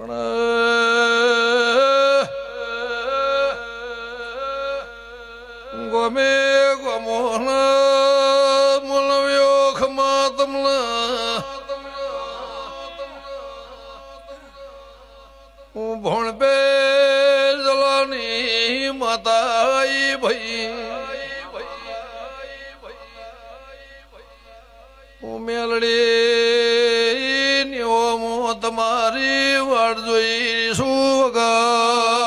પણ ગમે ગમોન મુલવ્યો ખમા તમલા હું ભણ પે જલાની માતાઈ ભાઈ હું મેલડી નિયમો તમારી વાટ જોઈ શું વગા